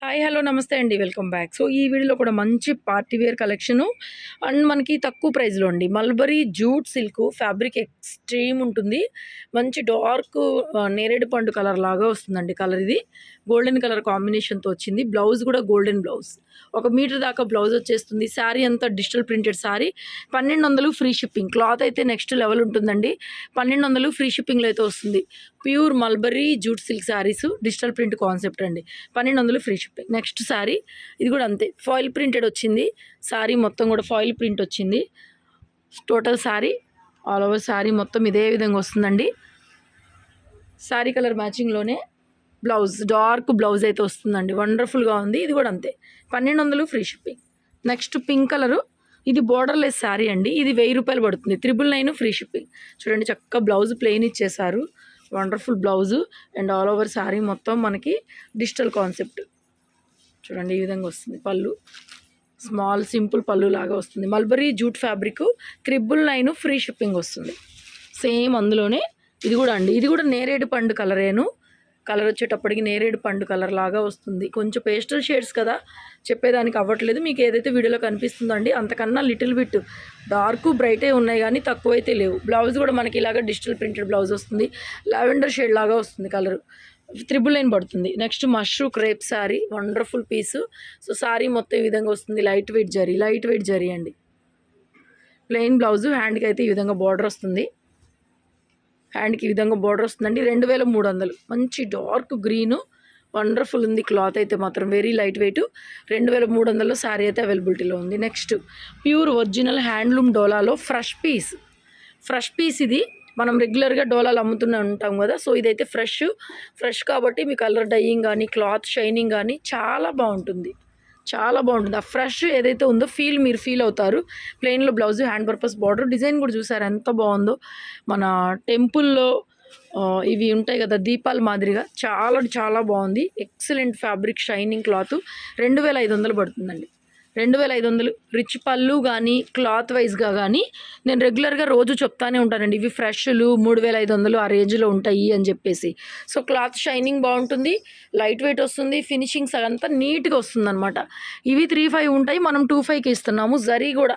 Hi hello నమస్తే అండి. Welcome back. So, ఈ వీడియోలో కూడా మంచి పార్టీ వేర్ కలెక్షను అండ్ మనకి తక్కువ ప్రైస్‌లో అండి. Mulberry jute silk fabric extreme ఉంటుంది. మంచి డార్క్ నేరేడు పండు కలర్ లాగా వస్తుందండి కలర్ ఇది. గోల్డెన్ కలర్ కాంబినేషన్‌తో వచ్చింది. బ్లౌజ్ కూడా గోల్డెన్ బ్లౌజ్. 1 మీటర్ దాకా బ్లౌజ్ వచ్చేస్తుంది. శారీ అంతా digital printed sari. 1200 free shipping. Cloth అయితే నెక్స్ట్ లెవెల్ ఉంటుందండి. 1200 ఫ్రీ షిప్పింగ్‌లో అయితే వస్తుంది. Pure mulberry jute silk saris digital print concept అండి. 1200 ఫ్రీ షిప్పింగ్. నెక్స్ట్ శారీ ఇది కూడా అంతే ఫాయిల్ ప్రింటెడ్ వచ్చింది. శారీ మొత్తం కూడా ఫాయిల్ ప్రింట్ వచ్చింది. Total sari all over sari మొత్తం ఇదే విధంగా వస్తుందండి. శారీ కలర్ మ్యాచింగ్లోనే బ్లౌజ్ డార్క్ బ్లౌజ్ అయితే వస్తుందండి. వండర్ఫుల్గా ఉంది. ఇది కూడా అంతే 1200 free shipping. Next pink colour ఇది బోర్డర్లెస్ శారీ అండి. ఇది 1000 రూపాయలు పడుతుంది. 999 ఫ్రీ షిప్పింగ్. చూడండి చక్కగా బ్లౌజ్ ప్లెయిన్ ఇచ్చేసారు. Wonderful blouse and all over sari మొత్తం మనకి డిజిటల్ కాన్సెప్ట్. చూడండి ఈ విధంగా వస్తుంది. పళ్ళు స్మాల్ సింపుల్ పళ్ళు లాగా వస్తుంది. Mulberry jute fabric 999 free shipping వస్తుంది. సేమ్ అందులోనే ఇది కూడా అండి. ఇది కూడా నేరేడు పండు కలరేను. కలర్ వచ్చేటప్పటికి నేరేడు పండు కలర్ లాగా వస్తుంది. కొంచెం పేస్టల్ షేడ్స్ కదా, చెప్పేదానికి అవ్వట్లేదు. మీకు ఏదైతే వీడియోలో కనిపిస్తుందో అండి అంతకన్నా లిటిల్ బిట్ డార్క్ బ్రైటే ఉన్నాయి కానీ తక్కువైతే లేవు. బ్లౌజ్ కూడా మనకి ఇలాగ డిజిటల్ ప్రింటెడ్ బ్లౌజ్ వస్తుంది. లావెండర్ షేడ్ లాగా వస్తుంది కలర్. 999 పడుతుంది. Next mashru crepe sari wonderful piece. So sari మొత్తం ఈ విధంగా వస్తుంది. లైట్ వెయిట్ జరీ అండి. Plain blouse. హ్యాండ్కి అయితే ఈ విధంగా బార్డర్ వస్తుంది. హ్యాండ్కి ఈ విధంగా బార్డర్ వస్తుందండి. 2300. మంచి డార్క్ గ్రీను వండర్ఫుల్ ఉంది. క్లాత్ అయితే మాత్రం వెరీ లైట్ వెయిట్. 2300లో శారీ అయితే అవైలబిలిటీలో ఉంది. నెక్స్ట్ ప్యూర్ ఒరిజినల్ హ్యాండ్లూమ్ డోలాలో ఫ్రెష్ పీస్ ఇది. మనం రెగ్యులర్గా డోలాలు అమ్ముతూనే ఉంటాం కదా. సో ఇదైతే ఫ్రెష్ కాబట్టి మీ కలర్ డైయింగ్ కానీ క్లాత్ షైనింగ్ కానీ చాలా బాగుంటుంది. ఆ ఫ్రెష్ ఏదైతే ఉందో మీరు ఫీల్ అవుతారు. ప్లెయిన్లో blouse hand purpose border design కూడా చూసారు ఎంత బాగుందో. మన టెంపుల్లో ఇవి ఉంటాయి కదా దీపాల మాదిరిగా చాలా బాగుంది. Excellent fabric shining cloth. 2500 పడుతుందండి. 2500 రిచ్ పళ్ళు కానీ క్లాత్ వైజ్గా కానీ నేను రెగ్యులర్గా రోజు చెప్తానే ఉంటానండి. ఇవి ఫ్రెష్లు 3500 ఆ రేంజ్లో ఉంటాయి అని చెప్పేసి. సో క్లాత్ షైనింగ్ బాగుంటుంది. లైట్ వెయిట్ వస్తుంది. ఫినిషింగ్స్ అంతా నీట్గా వస్తుంది అనమాట. ఇవి 3500 ఉంటాయి. మనం 2500కి ఇస్తున్నాము. జరీ కూడా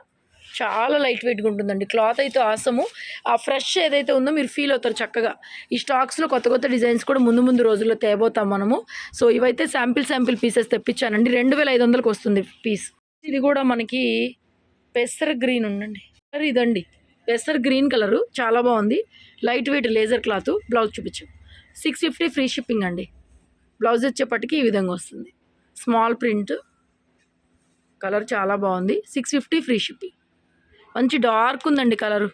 చాలా లైట్ వెయిట్గా ఉంటుందండి. క్లాత్ అయితే ఆసము. ఆ ఫ్రెష్ ఏదైతే ఉందో మీరు ఫీల్ అవుతారు చక్కగా. ఈ స్టాక్స్లో కొత్త డిజైన్స్ కూడా ముందు రోజుల్లో తేబోతాం మనము. సో ఇవైతే శాంపిల్ పీసెస్ తెప్పించానండి. 2500కి వస్తుంది పీస్. ఇది కూడా మనకి పెసర్ గ్రీన్ ఉండండి. ఇదండి పెసర్ గ్రీన్ కలరు చాలా బాగుంది. Light weight laser cloth. Blouse చూపించు. 650 ఫ్రీ షిప్పింగ్ అండి. బ్లౌజ్ వచ్చేపటికి ఈ విధంగా వస్తుంది. స్మాల్ ప్రింట్ కలర్ చాలా బాగుంది. 650 ఫ్రీ షిప్పింగ్. మంచి డార్క్ ఉందండి కలరు.